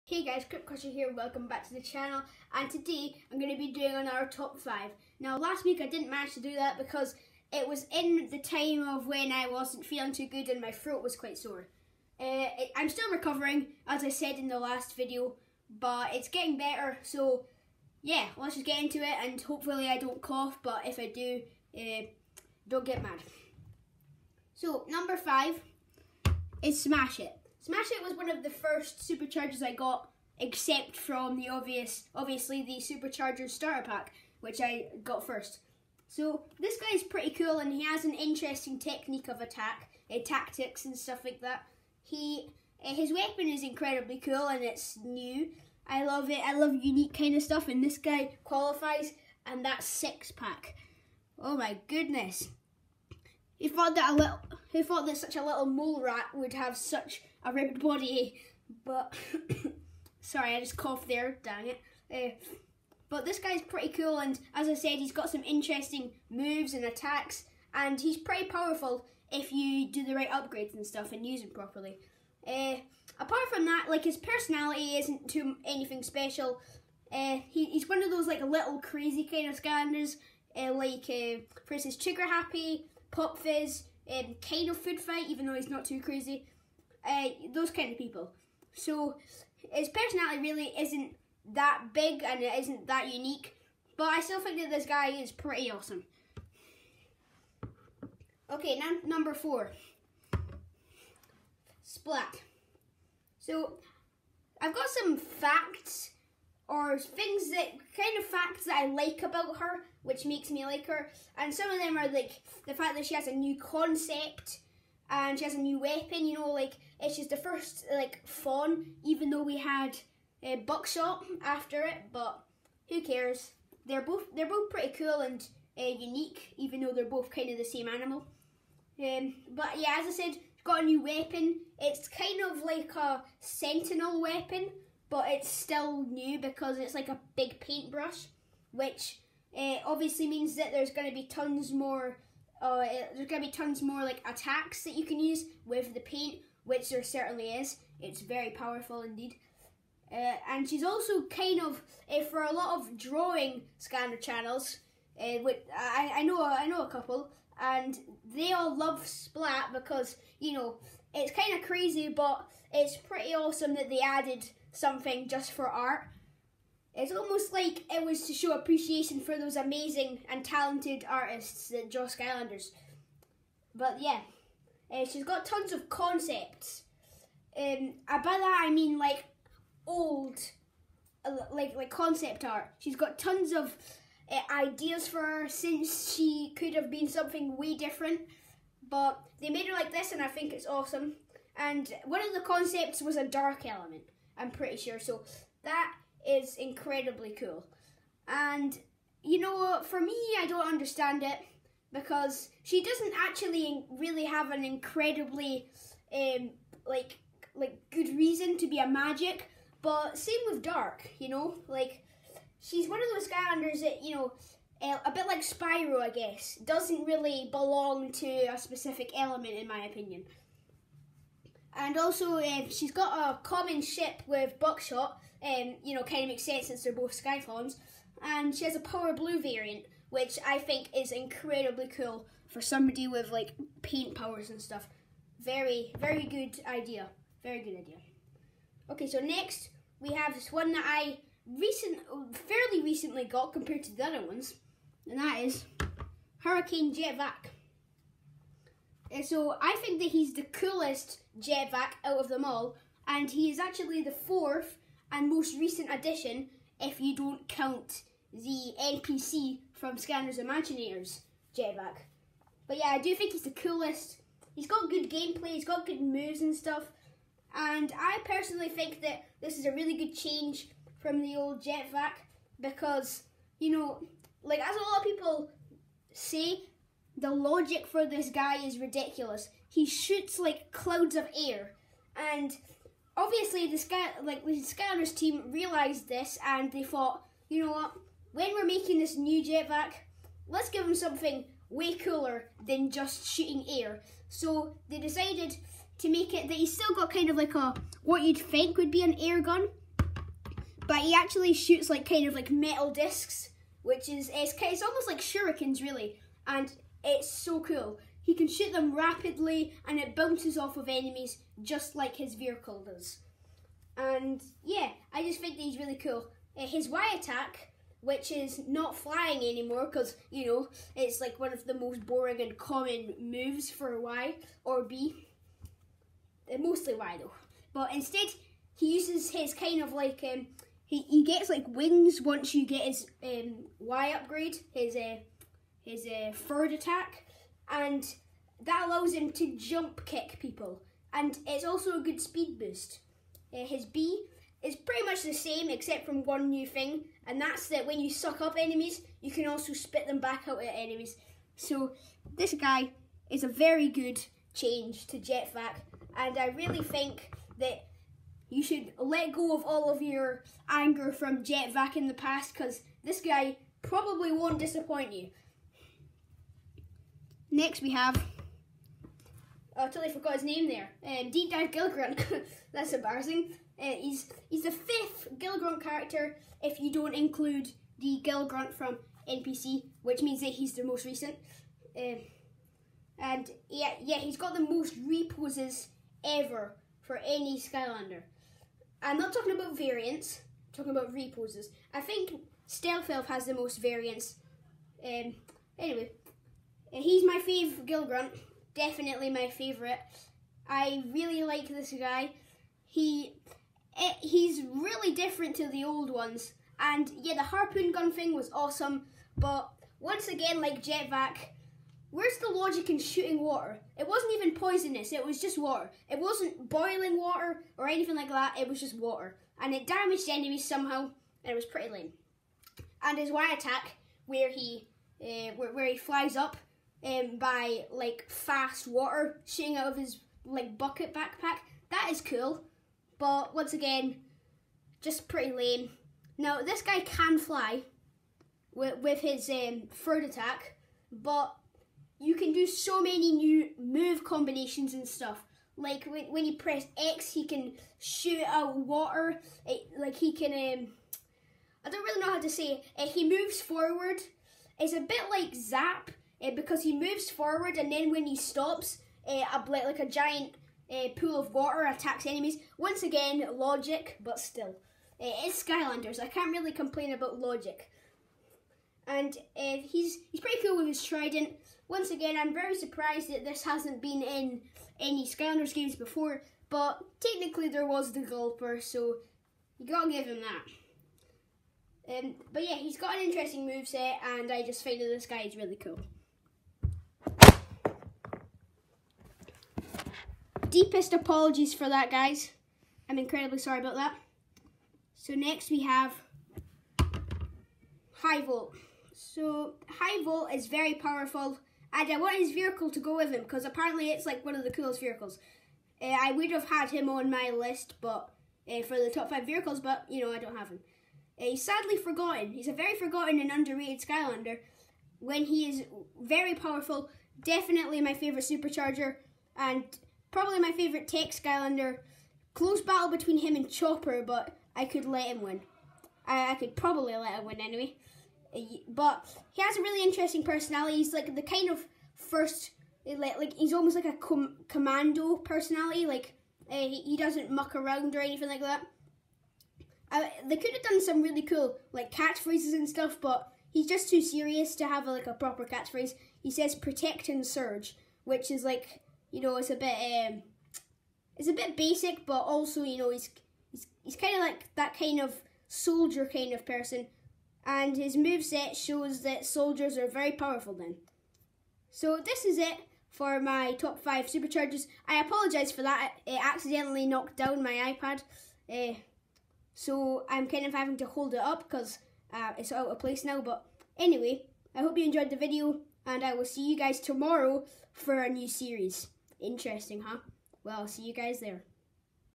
Hey guys, Crusher here, welcome back to the channel, and today I'm going to be doing another top 5. Now last week I didn't manage to do that because it was in the time of when I wasn't feeling too good and my throat was quite sore. I'm still recovering, as I said in the last video, but it's getting better, so yeah, let's just get into it and hopefully I don't cough, but if I do, don't get mad. So number 5 is Smash It. Smash It was one of the first Superchargers I got, except from the obviously the Superchargers starter pack, which I got first. So this guy's pretty cool and he has an interesting technique of attack, tactics and stuff like that. His weapon is incredibly cool and it's new. I love it. I love unique kind of stuff, and this guy qualifies, and that's 6-pack. Oh my goodness! He thought that such a little mole rat would have such a ripped body, but sorry, I just coughed there, dang it. But this guy's pretty cool, and as I said, he's got some interesting moves and attacks, and he's pretty powerful if you do the right upgrades and stuff and use him properly. Apart from that, like, his personality isn't too anything special. He's one of those like little crazy kind of Skylanders, for instance, Trigger Happy, Pop Fizz, kind of Food Fight, even though he's not too crazy. Those kind of people. So his personality really isn't that big and it isn't that unique, but I still think that this guy is pretty awesome. Okay, now number 4, Splat. So I've got some facts or things that I like about her, which makes me like her, and some of them are like the fact that she has a new concept and she has a new weapon. You know, like, it's just the first like fawn, even though we had Buckshot after it, but who cares? They're both pretty cool and unique, even though they're both kind of the same animal. But yeah, as I said, she's got a new weapon. It's kind of like a sentinel weapon, but it's still new because it's like a big paintbrush, which obviously means that there's going to be tons more. Like attacks that you can use with the paint, which there certainly is. It's very powerful indeed. And she's also kind of for a lot of drawing Skylander channels. I know a couple, and they all love Splat because, you know, it's kind of crazy, but it's pretty awesome that they added something just for art. It's almost like it was to show appreciation for those amazing and talented artists that draw Skylanders. But yeah, she's got tons of concepts. By that I mean like old, like concept art. She's got tons of ideas for her, since she could have been something way different. But they made her like this, and I think it's awesome. And one of the concepts was a dark element, I'm pretty sure. So that is incredibly cool. And you know what, for me, I don't understand it because she doesn't actually really have an incredibly like good reason to be a magic. But same with Dark, you know, like, she's one of those Skylanders that, you know, a bit like Spyro, I guess, doesn't really belong to a specific element, in my opinion. And also, she's got a common ship with Buckshot, you know, kind of makes sense since they're both Skyfawns. And she has a Power Blue variant, which I think is incredibly cool for somebody with, like, paint powers and stuff. Very, very good idea. Very good idea. Okay, so next we have this one that I fairly recently got compared to the other ones, and that is Hurricane Jetvac. So I think that he's the coolest Jetvac out of them all, and he is actually the 4th and most recent addition if you don't count the NPC from Skylanders Imagineers Jetvac. But yeah, I do think he's the coolest. He's got good gameplay, he's got good moves and stuff, and I personally think that this is a really good change from the old Jetvac because, you know, like, as a lot of people say, the logic for this guy is ridiculous. He shoots like clouds of air, and obviously the Skylanders team realised this, and they thought, you know what, when we're making this new Jetvac, let's give him something way cooler than just shooting air. So they decided to make it that he's still got kind of like what you'd think would be an air gun, but he actually shoots like kind of like metal discs, which is it's almost like shurikens really, and it's so cool. He can shoot them rapidly, and it bounces off of enemies just like his vehicle does. And yeah, I just think that he's really cool. His Y attack, which is not flying anymore, because you know it's like one of the most boring and common moves for Y or B. Mostly Y though, but instead he uses his kind of like he gets like wings once you get his Y upgrade, his third attack, and that allows him to jump kick people, and it's also a good speed boost. His B is pretty much the same except from one new thing, and that's that when you suck up enemies, you can also spit them back out at enemies. So this guy is a very good change to Jetvac, and I really think that you should let go of all of your anger from Jetvac in the past, because this guy probably won't disappoint you. Next we have, I totally forgot his name there, Deep Dive Gilgrunt. That's embarrassing. He's the 5th Gilgrunt character if you don't include the Gilgrunt from NPC, which means that he's the most recent. And yeah, he's got the most reposes ever for any Skylander. I'm not talking about variants, I'm talking about reposes. I think Stealth Elf has the most variants. Anyway, he's my fave Gilgrunt, definitely my favourite. I really like this guy. He's really different to the old ones, and yeah, the harpoon gun thing was awesome, but once again, like Jetvac, where's the logic in shooting water? It wasn't even poisonous, it was just water. It wasn't boiling water or anything like that, it was just water. And it damaged enemies somehow, and it was pretty lame. And his Y attack, where he flies up by like fast water shooting out of his like bucket backpack, that is cool. But once again, just pretty lame. Now this guy can fly with his third attack, but you can do so many new move combinations and stuff. Like when you press X, he can shoot out water. Like he can, I don't really know how to say it. He moves forward. It's a bit like Zap, because he moves forward and then when he stops, like a giant pool of water attacks enemies. Once again, logic, but still. It's Skylanders. I can't really complain about logic. And he's pretty cool with his trident. Once again, I'm very surprised that this hasn't been in any Skylanders games before, but technically there was the Gulper, so you gotta give him that. But yeah, he's got an interesting moveset, and I just think that this guy is really cool. Deepest apologies for that, guys. I'm incredibly sorry about that. So next we have HighVolt. So HighVolt is very powerful, and I want his vehicle to go with him because apparently it's like one of the coolest vehicles. I would have had him on my list, but for the top 5 vehicles, but you know I don't have him. He's sadly forgotten. He's a very forgotten and underrated Skylander. When he is very powerful, definitely my favourite Supercharger, and probably my favourite tech Skylander. Close battle between him and Chopper, but I could let him win. I could probably let him win anyway. But he has a really interesting personality. He's like the kind of first, like he's almost like a commando personality. Like he doesn't muck around or anything like that. They could have done some really cool like catchphrases and stuff, but he's just too serious to have like a proper catchphrase. He says "protect and surge," which is like, you know, it's a bit basic, but also, you know, he's kind of like that kind of soldier kind of person, and his moveset shows that soldiers are very powerful then. So this is it for my top 5 Superchargers. I apologise for that. It accidentally knocked down my iPad, so I'm kind of having to hold it up because it's out of place now. But anyway, I hope you enjoyed the video, and I will see you guys tomorrow for a new series. Interesting, huh? Well, I'll see you guys there.